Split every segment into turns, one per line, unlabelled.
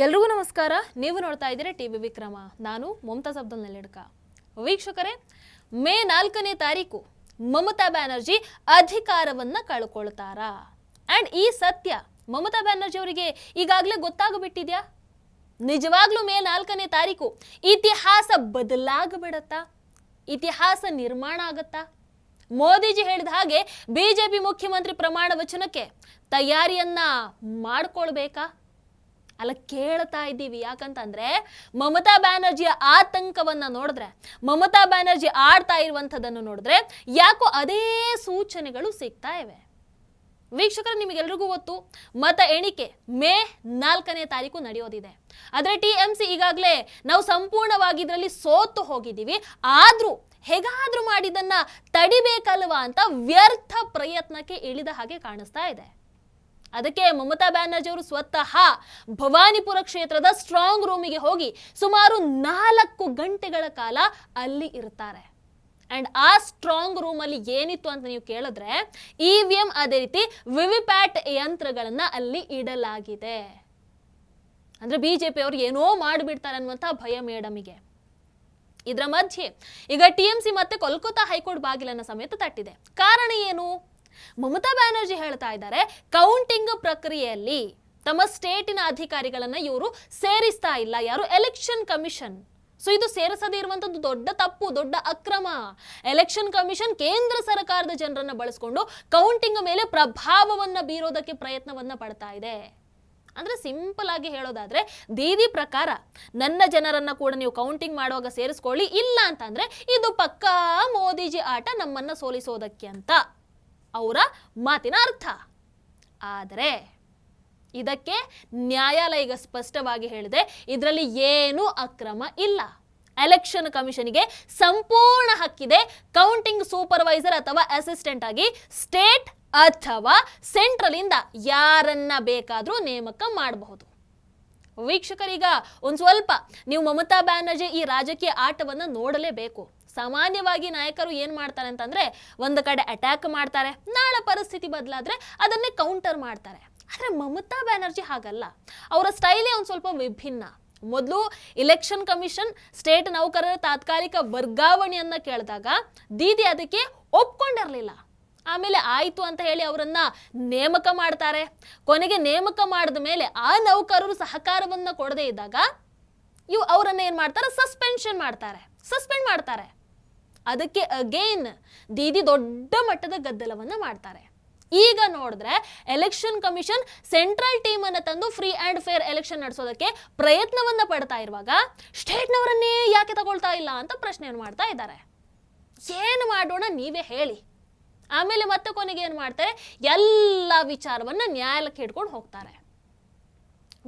ಎಲ್ರಿಗೂ ನಮಸ್ಕಾರ. ನೀವು ನೋಡ್ತಾ ಇದ್ದೀರಾ ಟಿವಿ ವಿಕ್ರಮ. ನಾನು ಮಮತಾಜ್ ಅಬ್ದುಲ್ ನೆಲೆಡ್ಕ. ವೀಕ್ಷಕರೇ, ಮೇ 4ನೇ ತಾರೀಕು ಮಮತಾ ಬ್ಯಾನರ್ಜಿ ಅಧಿಕಾರವನ್ನ ಕಳ್ಕೊಳ್ತಾರಾ? ಅಂಡ್ ಈ ಸತ್ಯ ಮಮತಾ ಬ್ಯಾನರ್ಜಿ ಅವರಿಗೆ ಈಗಾಗಲೇ ಗೊತ್ತಾಗ್ಬಿಟ್ಟಿದ್ಯಾ? ನಿಜವಾಗ್ಲೂ ಮೇ 4ನೇ ತಾರೀಕು ಇತಿಹಾಸ ಬದಲಾಗಬಿಡತ್ತಾ? ಇತಿಹಾಸ ನಿರ್ಮಾಣ ಆಗತ್ತಾ? ಮೋದಿಜಿ ಹೇಳಿದ ಹಾಗೆ ಬಿಜೆಪಿ ಮುಖ್ಯಮಂತ್ರಿ ಪ್ರಮಾಣ ವಚನಕ್ಕೆ ತಯಾರಿಯನ್ನ ಮಾಡ್ಕೊಳ್ಬೇಕಾ? ಅಲ್ಲ, ಕೇಳ್ತಾ ಇದ್ದೀವಿ. ಯಾಕಂತಂದ್ರೆ ಮಮತಾ ಬ್ಯಾನರ್ಜಿಯ ಆತಂಕವನ್ನ ನೋಡಿದ್ರೆ, ಮಮತಾ ಬ್ಯಾನರ್ಜಿ ಆಡ್ತಾ ಇರುವಂಥದ್ದನ್ನು ನೋಡಿದ್ರೆ ಯಾಕೋ ಅದೇ ಸೂಚನೆಗಳು ಸಿಗ್ತಾ ಇವೆ. ವೀಕ್ಷಕರು, ನಿಮಗೆಲ್ರಿಗೂ ಗೊತ್ತು, ಮತ ಎಣಿಕೆ ಮೇ 4ನೇ ತಾರೀಕು ನಡೆಯೋದಿದೆ. ಆದರೆ TMC ಈಗಾಗಲೇ ನಾವು ಸಂಪೂರ್ಣವಾಗಿ ಇದರಲ್ಲಿ ಸೋತು ಹೋಗಿದ್ದೀವಿ, ಆದ್ರೂ ಹೇಗಾದ್ರೂ ಮಾಡಿದನ್ನ ತಡಿಬೇಕಲ್ವಾ ಅಂತ ವ್ಯರ್ಥ ಪ್ರಯತ್ನಕ್ಕೆ ಇಳಿದ ಹಾಗೆ ಕಾಣಿಸ್ತಾ ಇದೆ. ಅದಕ್ಕೆ ಮಮತಾ ಬ್ಯಾನರ್ಜಿ ಅವರು ಸ್ವತಃ ಭವಾನಿಪುರ ಕ್ಷೇತ್ರದ ಸ್ಟ್ರಾಂಗ್ ರೂಮಿಗೆ ಹೋಗಿ ಸುಮಾರು 4 ಗಂಟೆಗಳ ಕಾಲ ಅಲ್ಲಿ ಇರ್ತಾರೆ. ಅಂಡ್ ಆ ಸ್ಟ್ರಾಂಗ್ ರೂಮ್ ಅಲ್ಲಿ ಏನಿತ್ತು ಅಂತ ನೀವು ಕೇಳಿದ್ರೆ, EVM ಅದೇ ರೀತಿ ವಿವಿಪ್ಯಾಟ್ ಯಂತ್ರಗಳನ್ನ ಅಲ್ಲಿ ಇಡಲಾಗಿದೆ. ಅಂದ್ರೆ ಬಿಜೆಪಿ ಅವರು ಏನೋ ಮಾಡಿಬಿಡ್ತಾರೆ ಅನ್ನುವಂಥ ಭಯ ಮೇಡಮಿಗೆ. ಇದರ ಮಧ್ಯೆ ಈಗ TMC ಮತ್ತೆ ಕೋಲ್ಕತ್ತಾ ಹೈಕೋರ್ಟ್ ಬಾಗಿಲನ್ನ ಸಮೇತ ತಟ್ಟಿದೆ. ಕಾರಣ ಏನು? ಮಮತಾ ಬ್ಯಾನರ್ಜಿ ಹೇಳ್ತಾ ಇದ್ದಾರೆ, ಕೌಂಟಿಂಗ್ ಪ್ರಕ್ರಿಯೆಯಲ್ಲಿ ತಮ್ಮ ಸ್ಟೇಟಿನ ಅಧಿಕಾರಿಗಳನ್ನ ಇವರು ಸೇರಿಸ್ತಾ ಇಲ್ಲ, ಯಾರು ಎಲೆಕ್ಷನ್ ಕಮಿಷನ್. ಸೊ ಇದು ಸೇರಿಸದೇ ಇರುವಂತದ್ದು ದೊಡ್ಡ ತಪ್ಪು, ದೊಡ್ಡ ಅಕ್ರಮ. ಎಲೆಕ್ಷನ್ ಕಮಿಷನ್ ಕೇಂದ್ರ ಸರ್ಕಾರದ ಜನರನ್ನ ಬಳಸಿಕೊಂಡು ಕೌಂಟಿಂಗ್ ಮೇಲೆ ಪ್ರಭಾವವನ್ನ ಬೀರೋದಕ್ಕೆ ಪ್ರಯತ್ನವನ್ನ ಪಡ್ತಾ ಇದೆ. ಅಂದ್ರೆ ಸಿಂಪಲ್ ಆಗಿ ಹೇಳೋದಾದ್ರೆ, ದೀದಿ ಪ್ರಕಾರ ನನ್ನ ಜನರನ್ನ ಕೂಡ ನೀವು ಕೌಂಟಿಂಗ್ ಮಾಡುವಾಗ ಸೇರಿಸ್ಕೊಳ್ಳಿ, ಇಲ್ಲ ಅಂತಂದ್ರೆ ಇದು ಪಕ್ಕಾ ಮೋದಿಜಿ ಆಟ, ನಮ್ಮನ್ನ ಸೋಲಿಸೋದಕ್ಕೆ ಅಂತ ಅವರ ಮಾತಿನ ಅರ್ಥ. ಆದರೆ ಇದಕ್ಕೆ ನ್ಯಾಯಾಲಯ ಈಗ ಸ್ಪಷ್ಟವಾಗಿ ಹೇಳಿದೆ, ಇದರಲ್ಲಿ ಏನೂ ಅಕ್ರಮ ಇಲ್ಲ. ಎಲೆಕ್ಷನ್ ಕಮಿಷನ್ಗೆ ಸಂಪೂರ್ಣ ಹಕ್ಕಿದೆ ಕೌಂಟಿಂಗ್ ಸೂಪರ್ವೈಸರ್ ಅಥವಾ ಅಸಿಸ್ಟೆಂಟ್ ಆಗಿ ಸ್ಟೇಟ್ ಅಥವಾ ಸೆಂಟ್ರಲ್ ಇಂದ ಯಾರನ್ನ ಬೇಕಾದ್ರೂ ನೇಮಕ ಮಾಡಬಹುದು. ವೀಕ್ಷಕರೀಗ ಒಂದ್ ಸ್ವಲ್ಪ ನೀವು ಮಮತಾ ಬ್ಯಾನರ್ಜಿ ಈ ರಾಜಕೀಯ ಆಟವನ್ನ ನೋಡಲೇಬೇಕು. ಸಾಮಾನ್ಯವಾಗಿ ನಾಯಕರು ಏನ್ ಮಾಡ್ತಾರೆ ಅಂತಂದ್ರೆ, ಒಂದು ಕಡೆ ಅಟ್ಯಾಕ್ ಮಾಡ್ತಾರೆ, ನಾಳೆ ಪರಿಸ್ಥಿತಿ ಬದಲಾದ್ರೆ ಅದನ್ನೇ ಕೌಂಟರ್ ಮಾಡ್ತಾರೆ. ಆದ್ರೆ ಮಮತಾ ಬ್ಯಾನರ್ಜಿ ಹಾಗಲ್ಲ. ಅವರ ಸ್ಟೈಲೇ ಒಂದ್ ಸ್ವಲ್ಪ ವಿಭಿನ್ನ. ಮೊದಲು ಇಲೆಕ್ಷನ್ ಕಮಿಷನ್ ಸ್ಟೇಟ್ ನೌಕರರ ತಾತ್ಕಾಲಿಕ ವರ್ಗಾವಣೆಯನ್ನ ಕೇಳಿದಾಗ ದೀದಿ ಅದಕ್ಕೆ ಒಪ್ಕೊಂಡಿರ್ಲಿಲ್ಲ. ಆಮೇಲೆ ಆಯ್ತು ಅಂತ ಹೇಳಿ ಅವರನ್ನ ನೇಮಕ ಮಾಡ್ತಾರೆ. ಕೊನೆಗೆ ನೇಮಕ ಮಾಡಿದ ಮೇಲೆ ಆ ನೌಕರರು ಸಹಕಾರವನ್ನ ಕೊಡದೇ ಇದ್ದಾಗ ಅವರನ್ನ ಏನ್ ಮಾಡ್ತಾರೆ, ಸಸ್ಪೆಂಡ್ ಮಾಡ್ತಾರೆ. ಅದಕ್ಕೆ ಅಗೇನ್ ದೀದಿ ದೊಡ್ಡ ಮಟ್ಟದ ಗದ್ದಲವನ್ನ ಮಾಡ್ತಾರೆ. ಈಗ ನೋಡಿದ್ರೆ ಎಲೆಕ್ಷನ್ ಕಮಿಷನ್ ಸೆಂಟ್ರಲ್ ಟೀಮ್ ಅನ್ನ ತಂದು ಫ್ರೀ ಅಂಡ್ ಫೇರ್ ಎಲೆಕ್ಷನ್ ನಡೆಸೋದಕ್ಕೆ ಪ್ರಯತ್ನವನ್ನ ಪಡ್ತಾ ಇರುವಾಗ ಸ್ಟೇಟ್ನವರನ್ನೇ ಯಾಕೆ ತಗೊಳ್ತಾ ಇಲ್ಲ ಅಂತ ಪ್ರಶ್ನೆಯನ್ನು ಮಾಡ್ತಾ ಇದ್ದಾರೆ. ಏನು ಮಾಡೋಣ ನೀವೇ ಹೇಳಿ. ಆಮೇಲೆ ಮತ್ತೆ ಕೊನೆಗೆ ಏನ್ ಮಾಡ್ತಾರೆ, ಎಲ್ಲ ವಿಚಾರವನ್ನ ನ್ಯಾಯಾಲಯಕ್ಕೆ ಹಿಡ್ಕೊಂಡು ಹೋಗ್ತಾರೆ.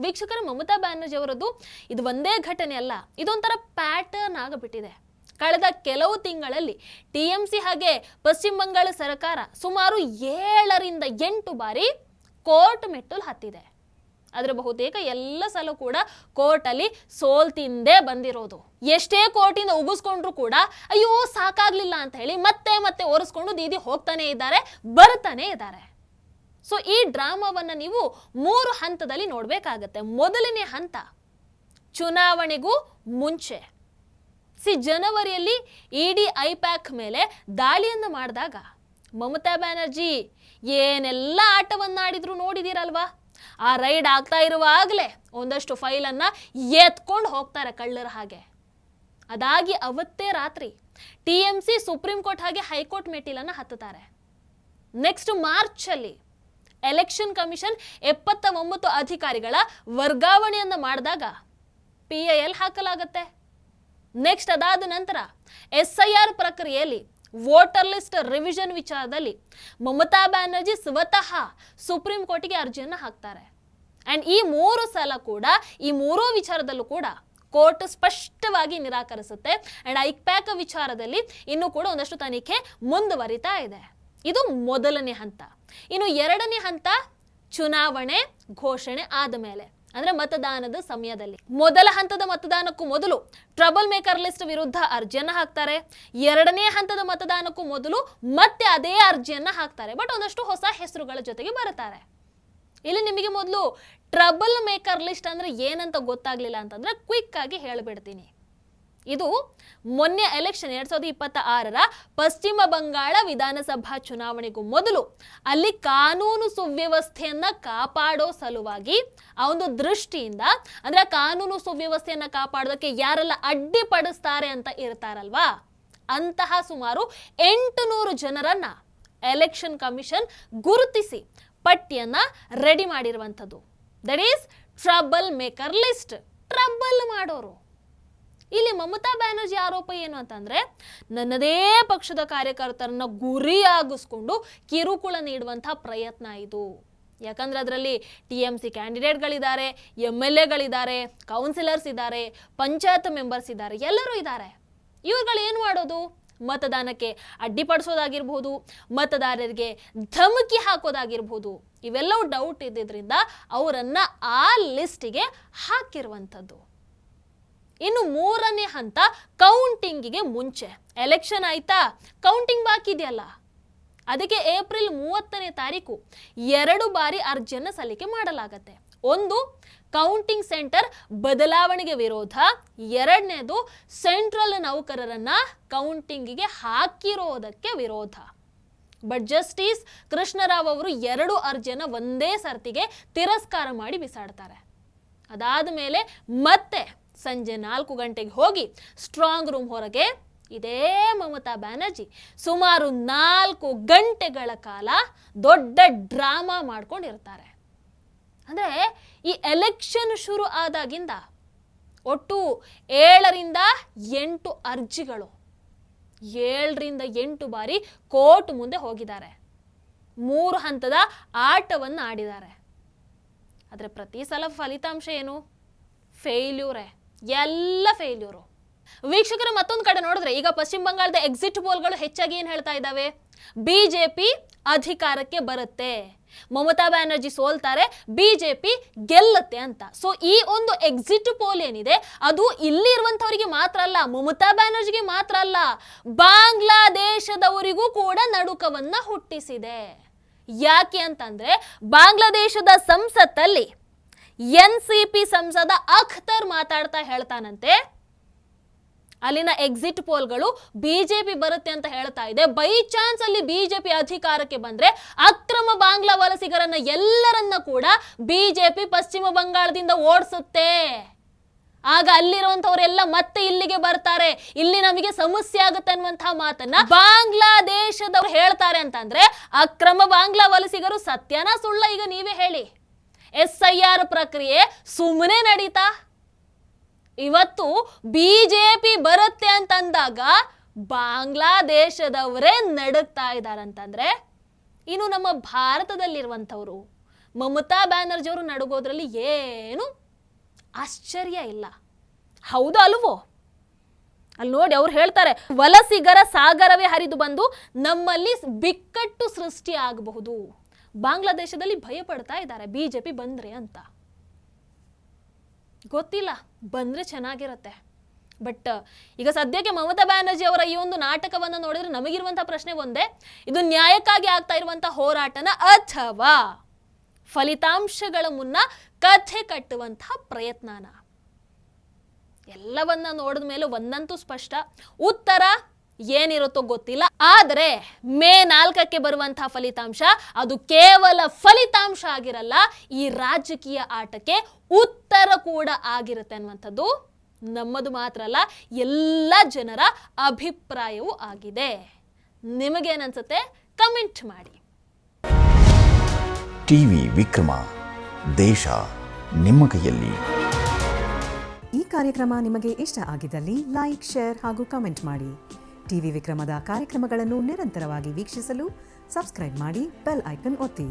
ವೀಕ್ಷಕರ, ಮಮತಾ ಬ್ಯಾನರ್ಜಿ ಅವರದ್ದು ಇದು ಒಂದೇ ಘಟನೆ ಅಲ್ಲ, ಇದೊಂಥರ ಪ್ಯಾಟರ್ನ್ ಆಗಿಬಿಟ್ಟಿದೆ. ಕಳೆದ ಕೆಲವು ತಿಂಗಳಲ್ಲಿ TMC ಹಾಗೆ ಪಶ್ಚಿಮ ಬಂಗಾಳ ಸರ್ಕಾರ ಸುಮಾರು 7ರಿಂದ 8 ಬಾರಿ ಕೋರ್ಟ್ ಮೆಟ್ಟಲು ಹತ್ತಿದೆ. ಅದರ ಬಹುತೇಕ ಎಲ್ಲ ಸಲ ಕೂಡ ಕೋರ್ಟ್ ಅಲ್ಲಿ ಸೋಲ್ತಿಂದೇ ಬಂದಿರೋದು. ಎಷ್ಟೇ ಕೋರ್ಟಿಂದ ಉಗಿಸ್ಕೊಂಡ್ರು ಕೂಡ ಅಯ್ಯೋ ಸಾಕಾಗ್ಲಿಲ್ಲ ಅಂತ ಹೇಳಿ ಮತ್ತೆ ಮತ್ತೆ ಒರೆಸ್ಕೊಂಡು ದೀದಿ ಹೋಗ್ತಾನೆ ಬರ್ತಾನೆ ಇದ್ದಾರೆ. ಸೊ ಈ ಡ್ರಾಮಾವನ್ನ ನೀವು 3 ಹಂತದಲ್ಲಿ ನೋಡ್ಬೇಕಾಗತ್ತೆ. ಮೊದಲನೇ ಹಂತ ಚುನಾವಣೆಗೂ ಮುಂಚೆ. ಜನವರಿಯಲ್ಲಿ ED ಐಪ್ಯಾಕ್ ಮೇಲೆ ದಾಳಿಯನ್ನು ಮಾಡಿದಾಗ ಮಮತಾ ಬ್ಯಾನರ್ಜಿ ಏನೆಲ್ಲ ಆಟವನ್ನಾಡಿದ್ರು ನೋಡಿದಿರಲ್ವಾ? ಆ ರೈಡ್ ಆಗ್ತಾ ಇರುವಾಗಲೇ ಒಂದಷ್ಟು ಫೈಲನ್ನ ಎತ್ಕೊಂಡು ಹೋಗ್ತಾರೆ ಕಳ್ಳರ ಹಾಗೆ. ಅದಾಗಿ ಅವತ್ತೇ ರಾತ್ರಿ TMC ಸುಪ್ರೀಂ ಕೋರ್ಟ್ ಹಾಗೆ ಹೈಕೋರ್ಟ್ ಮೆಟ್ಟಿಲನ್ನ ಹತ್ತುತ್ತಾರೆ. ನೆಕ್ಸ್ಟ್ ಮಾರ್ಚ್ ಅಲ್ಲಿ ಎಲೆಕ್ಷನ್ ಕಮಿಷನ್ 79 ಅಧಿಕಾರಿಗಳ ವರ್ಗಾವಣೆಯನ್ನ ಮಾಡಿದಾಗ PIL ಹಾಕಲಾಗತ್ತೆ. ನೆಕ್ಸ್ಟ್ ಅದಾದ ನಂತರ SIR ಪ್ರಕ್ರಿಯೆಯಲ್ಲಿ ವೋಟರ್ ಲಿಸ್ಟ್ ರಿವಿಷನ್ ವಿಚಾರದಲ್ಲಿ ಮಮತಾ ಬ್ಯಾನರ್ಜಿ ಸ್ವತಃ ಸುಪ್ರೀಂ ಕೋರ್ಟ್ಗೆ ಅರ್ಜಿಯನ್ನ ಹಾಕ್ತಾರೆ. ಅಂಡ್ ಈ 3 ಸಲ ಕೂಡ ಈ 3 ವಿಚಾರದಲ್ಲೂ ಕೂಡ ಕೋರ್ಟ್ ಸ್ಪಷ್ಟವಾಗಿ ನಿರಾಕರಿಸುತ್ತೆ. ಅಂಡ್ ಐಪ್ಯಾಕ್ ವಿಚಾರದಲ್ಲಿ ಇನ್ನೂ ಕೂಡ ಒಂದಷ್ಟು ತನಿಖೆ ಮುಂದುವರಿತಾ ಇದೆ. ಇದು ಮೊದಲನೇ ಹಂತ. ಇನ್ನು ಎರಡನೇ ಹಂತ ಚುನಾವಣೆ ಘೋಷಣೆ ಆದ ಮೇಲೆ, ಅಂದ್ರೆ ಮತದಾನದ ಸಮಯದಲ್ಲಿ. ಮೊದಲ ಹಂತದ ಮತದಾನಕ್ಕೂ ಮೊದಲು ಟ್ರಬಲ್ ಮೇಕರ್ ಲಿಸ್ಟ್ ವಿರುದ್ಧ ಅರ್ಜಿಯನ್ನ ಹಾಕ್ತಾರೆ. ಎರಡನೇ ಹಂತದ ಮತದಾನಕ್ಕೂ ಮೊದಲು ಮತ್ತೆ ಅದೇ ಅರ್ಜಿಯನ್ನ ಹಾಕ್ತಾರೆ. ಬಟ್ ಒಂದಷ್ಟು ಹೊಸ ಹೆಸರುಗಳ ಜೊತೆಗೆ ಬರುತ್ತಾರೆ. ಇಲ್ಲಿ ನಿಮಗೆ ಮೊದಲು ಟ್ರಬಲ್ ಮೇಕರ್ ಲಿಸ್ಟ್ ಅಂದ್ರೆ ಏನಂತ ಗೊತ್ತಾಗ್ಲಿಲ್ಲ ಅಂತಂದ್ರೆ ಕ್ವಿಕ್ ಆಗಿ ಹೇಳ್ಬಿಡ್ತೀನಿ. ಇದು ಮೊನ್ನೆ ಎಲೆಕ್ಷನ್ 2026ರ ಪಶ್ಚಿಮ ಬಂಗಾಳ ವಿಧಾನಸಭಾ ಚುನಾವಣೆಗೂ ಮೊದಲು ಅಲ್ಲಿ ಕಾನೂನು ಸುವ್ಯವಸ್ಥೆಯನ್ನ ಕಾಪಾಡೋ ಸಲುವಾಗಿ ಆ ಒಂದು ದೃಷ್ಟಿಯಿಂದ, ಅಂದ್ರೆ ಕಾನೂನು ಸುವ್ಯವಸ್ಥೆಯನ್ನ ಕಾಪಾಡೋದಕ್ಕೆ ಯಾರೆಲ್ಲ ಅಡ್ಡಿಪಡಿಸ್ತಾರೆ ಅಂತ ಇರ್ತಾರಲ್ವಾ, ಅಂತಹ ಸುಮಾರು 800 ಜನರನ್ನ ಎಲೆಕ್ಷನ್ ಕಮಿಷನ್ ಗುರುತಿಸಿ ಪಟ್ಟಿಯನ್ನ ರೆಡಿ ಮಾಡಿರುವಂಥದ್ದು. That is trouble maker list, trouble ಮಾಡೋರು. ಇಲ್ಲಿ ಮಮತಾ ಬ್ಯಾನರ್ಜಿ ಆರೋಪ ಏನು ಅಂತಂದ್ರೆ, ನನ್ನದೇ ಪಕ್ಷದ ಕಾರ್ಯಕರ್ತರನ್ನ ಗುರಿಯಾಗಿಸ್ಕೊಂಡು ಕಿರುಕುಳ ನೀಡುವಂತಹ ಪ್ರಯತ್ನ ಇದು. ಯಾಕಂದ್ರೆ ಅದರಲ್ಲಿ TMC ಕ್ಯಾಂಡಿಡೇಟ್ಗಳಿದ್ದಾರೆ, MLAಗಳಿದ್ದಾರೆ, ಕೌನ್ಸಿಲರ್ಸ್ ಇದ್ದಾರೆ, ಪಂಚಾಯತ್ ಮೆಂಬರ್ಸ್ ಇದ್ದಾರೆ, ಎಲ್ಲರೂ ಇದ್ದಾರೆ. ಇವ್ರುಗಳು ಏನು ಮಾಡೋದು? ಮತದಾನಕ್ಕೆ ಅಡ್ಡಿಪಡಿಸೋದಾಗಿರ್ಬೋದು, ಮತದಾರರಿಗೆ ಧಮಕಿ ಹಾಕೋದಾಗಿರ್ಬೋದು, ಇವೆಲ್ಲವೂ ಡೌಟ್ ಇದ್ದಿದ್ರಿಂದ ಅವರನ್ನ ಆ ಲಿಸ್ಟಿಗೆ ಹಾಕಿರುವಂಥದ್ದು. ಇನ್ನು 3ನೇ ಹಂತ ಕೌಂಟಿಂಗಿಗೆ ಮುಂಚೆ, ಎಲೆಕ್ಷನ್ ಆಯ್ತಾ, ಕೌಂಟಿಂಗ್ ಬಾಕಿ ಇದೆಯಲ್ಲ, ಅದಕ್ಕೆ ಏಪ್ರಿಲ್ 30ನೇ ತಾರೀಕು 2 ಬಾರಿ ಅರ್ಜಿಯನ್ನು ಸಲ್ಲಿಕೆ ಮಾಡಲಾಗತ್ತೆ. ಒಂದು, ಕೌಂಟಿಂಗ್ ಸೆಂಟರ್ ಬದಲಾವಣೆಗೆ ವಿರೋಧ, 2ನೇದು ಸೆಂಟ್ರಲ್ ನೌಕರರನ್ನ ಕೌಂಟಿಂಗಿಗೆ ಹಾಕಿರೋದಕ್ಕೆ ವಿರೋಧ. ಬಟ್ ಜಸ್ಟಿಸ್ ಕೃಷ್ಣರಾವ್ ಅವರು 2 ಅರ್ಜಿಯನ್ನು ಒಂದೇ ಸರ್ತಿಗೆ ತಿರಸ್ಕಾರ ಮಾಡಿ ಬಿಸಾಡ್ತಾರೆ. ಅದಾದ ಮೇಲೆ ಮತ್ತೆ ಸಂಜೆ 4 ಗಂಟೆಗೆ ಹೋಗಿ ಸ್ಟ್ರಾಂಗ್ ರೂಮ್ ಹೊರಗೆ ಇದೇ ಮಮತಾ ಬ್ಯಾನರ್ಜಿ ಸುಮಾರು 4 ಗಂಟೆಗಳ ಕಾಲ ದೊಡ್ಡ ಡ್ರಾಮಾ ಮಾಡ್ಕೊಂಡಿರ್ತಾರೆ. ಅಂದ್ರೆ ಈ ಎಲೆಕ್ಷನ್ ಶುರು ಆದಾಗಿಂದ ಒಟ್ಟು 7ರಿಂದ 8 ಅರ್ಜಿಗಳು 7ರಿಂದ 8 ಬಾರಿ ಕೋರ್ಟ್ ಮುಂದೆ ಹೋಗಿದ್ದಾರೆ. 3 ಹಂತದ ಆಟವನ್ನು ಆಡಿದ್ದಾರೆ. ಆದರೆ ಪ್ರತಿ ಸಲ ಫಲಿತಾಂಶ ಏನು? ಫೇಲ್ಯೂರೇ, ಎಲ್ಲ ಫೇಲ್ಯೂರು. ವೀಕ್ಷಕರ, ಮತ್ತೊಂದು ಕಡೆ ನೋಡಿದ್ರೆ ಈಗ ಪಶ್ಚಿಮ ಬಂಗಾಳದ ಎಕ್ಸಿಟ್ ಪೋಲ್ಗಳು ಹೆಚ್ಚಾಗಿ ಏನು ಹೇಳ್ತಾ ಇದ್ದಾವೆ? ಬಿಜೆಪಿ ಅಧಿಕಾರಕ್ಕೆ ಬರುತ್ತೆ, ಮಮತಾ ಬ್ಯಾನರ್ಜಿ ಸೋಲ್ತಾರೆ, ಬಿಜೆಪಿ ಗೆಲ್ಲುತ್ತೆ ಅಂತ. ಸೊ ಈ ಒಂದು ಎಕ್ಸಿಟ್ ಪೋಲ್ ಏನಿದೆ ಅದು ಇಲ್ಲಿ ಇರುವಂತವರಿಗೆ ಮಾತ್ರ ಅಲ್ಲ, ಮಮತಾ ಬ್ಯಾನರ್ಜಿಗೆ ಮಾತ್ರ ಅಲ್ಲ, ಬಾಂಗ್ಲಾದೇಶದವರಿಗೂ ಕೂಡ ನಡುಕವನ್ನ ಹುಟ್ಟಿಸಿದೆ. ಯಾಕೆ ಅಂತಂದ್ರೆ ಬಾಂಗ್ಲಾದೇಶದ ಸಂಸತ್ತಲ್ಲಿ NCP ಸಂಸದ ಅಖ್ತರ್ ಮಾತಾಡ್ತಾ ಹೇಳ್ತಾನಂತೆ, ಅಲ್ಲಿನ ಎಕ್ಸಿಟ್ ಪೋಲ್ಗಳು ಬಿಜೆಪಿ ಬರುತ್ತೆ ಅಂತ ಹೇಳ್ತಾ ಇದೆ. ಬೈ ಚಾನ್ಸ್ ಅಲ್ಲಿ ಬಿಜೆಪಿ ಅಧಿಕಾರಕ್ಕೆ ಬಂದ್ರೆ ಅಕ್ರಮ ಬಾಂಗ್ಲಾ ವಲಸಿಗರನ್ನ ಎಲ್ಲರನ್ನ ಕೂಡ ಬಿಜೆಪಿ ಪಶ್ಚಿಮ ಬಂಗಾಳದಿಂದ ಓಡಿಸುತ್ತೆ. ಆಗ ಅಲ್ಲಿರುವಂತವರೆಲ್ಲ ಮತ್ತೆ ಇಲ್ಲಿಗೆ ಬರ್ತಾರೆ, ಇಲ್ಲಿ ನಮಗೆ ಸಮಸ್ಯೆ ಆಗುತ್ತೆ ಅನ್ನುವಂತಹ ಮಾತನ್ನ ಬಾಂಗ್ಲಾದೇಶದವರು ಹೇಳ್ತಾರೆ. ಅಂತಂದ್ರೆ ಅಕ್ರಮ ಬಾಂಗ್ಲಾ ವಲಸಿಗರು ಸತ್ಯನ ಸುಳ್ಳ? ಈಗ ನೀವೇ ಹೇಳಿ. SIR ಪ್ರಕ್ರಿಯೆ ಸುಮ್ಮನೆ ನಡೀತಾ? ಇವತ್ತು ಬಿಜೆಪಿ ಬರುತ್ತೆ ಅಂತಂದಾಗ ಬಾಂಗ್ಲಾದೇಶದವರೇ ನಡುಗ್ತಾ ಇದ್ದಾರಂತಂದ್ರೆ ಇನ್ನು ನಮ್ಮ ಭಾರತದಲ್ಲಿರುವಂಥವ್ರು ಮಮತಾ ಬ್ಯಾನರ್ಜಿ ಅವರು ನಡುಗೋದ್ರಲ್ಲಿ ಏನು ಆಶ್ಚರ್ಯ ಇಲ್ಲ. ಹೌದು ಅಲ್ವೋ? ಅಲ್ಲಿ ನೋಡಿ ಅವ್ರು ಹೇಳ್ತಾರೆ, ವಲಸಿಗರ ಸಾಗರವೇ ಹರಿದು ಬಂದು ನಮ್ಮಲ್ಲಿ ಬಿಕ್ಕಟ್ಟು ಸೃಷ್ಟಿ ಆಗಬಹುದು. ಬಾಂಗ್ಲಾದೇಶದಲ್ಲಿ ಭಯ ಪಡ್ತಾ ಇದ್ದಾರೆ ಬಿಜೆಪಿ ಬಂದ್ರೆ ಅಂತ. ಗೊತ್ತಿಲ್ಲ, ಬಂದ್ರೆ ಚೆನ್ನಾಗಿರುತ್ತೆ. ಬಟ್ ಈಗ ಸದ್ಯಕ್ಕೆ ಮಮತಾ ಬ್ಯಾನರ್ಜಿ ಅವರ ಈ ಒಂದು ನಾಟಕವನ್ನು ನೋಡಿದ್ರೆ ನಮಗಿರುವಂತಹ ಪ್ರಶ್ನೆ ಒಂದೇ, ಇದು ನ್ಯಾಯಕ್ಕಾಗಿ ಆಗ್ತಾ ಇರುವಂತಹ ಹೋರಾಟನ ಅಥವಾ ಫಲಿತಾಂಶಗಳ ಮುನ್ನ ಕಥೆ ಕಟ್ಟುವಂತಹ ಪ್ರಯತ್ನನ? ಎಲ್ಲವನ್ನ ನೋಡಿದ ಮೇಲೆ ಒಂದಂತೂ ಸ್ಪಷ್ಟ, ಉತ್ತರ ಏನಿರುತ್ತೋ ಗೊತ್ತಿಲ್ಲ. ಆದರೆ ಮೇ 4ಕ್ಕೆ ಬರುವಂತಹ ಫಲಿತಾಂಶ ಅದು ಕೇವಲ ಫಲಿತಾಂಶ ಆಗಿರಲ್ಲ, ಈ ರಾಜಕೀಯ ಆಟಕ್ಕೆ ಉತ್ತರ ಕೂಡ ಆಗಿರುತ್ತೆ ಅನ್ನುವಂಥದ್ದು ನಮ್ಮದು ಮಾತ್ರ ಅಲ್ಲ, ಎಲ್ಲ ಜನರ ಅಭಿಪ್ರಾಯವೂ ಆಗಿದೆ. ನಿಮಗೇನನ್ಸುತ್ತೆ? ಕಮೆಂಟ್ ಮಾಡಿ.
ಟಿವಿ ವಿಕ್ರಮ, ದೇಶ ನಿಮ್ಮ ಕೈಯಲ್ಲಿ.
ಈ ಕಾರ್ಯಕ್ರಮ ನಿಮಗೆ ಇಷ್ಟ ಆಗಿದ್ದಲ್ಲಿ ಲೈಕ್, ಶೇರ್ ಹಾಗೂ ಕಮೆಂಟ್ ಮಾಡಿ. ಟಿವಿ ವಿಕ್ರಮದ ಕಾರ್ಯಕ್ರಮಗಳನ್ನು ನಿರಂತರವಾಗಿ ವೀಕ್ಷಿಸಲು ಸಬ್ಸ್ಕ್ರೈಬ್ ಮಾಡಿ, ಬೆಲ್ ಐಕನ್ ಒತ್ತಿ.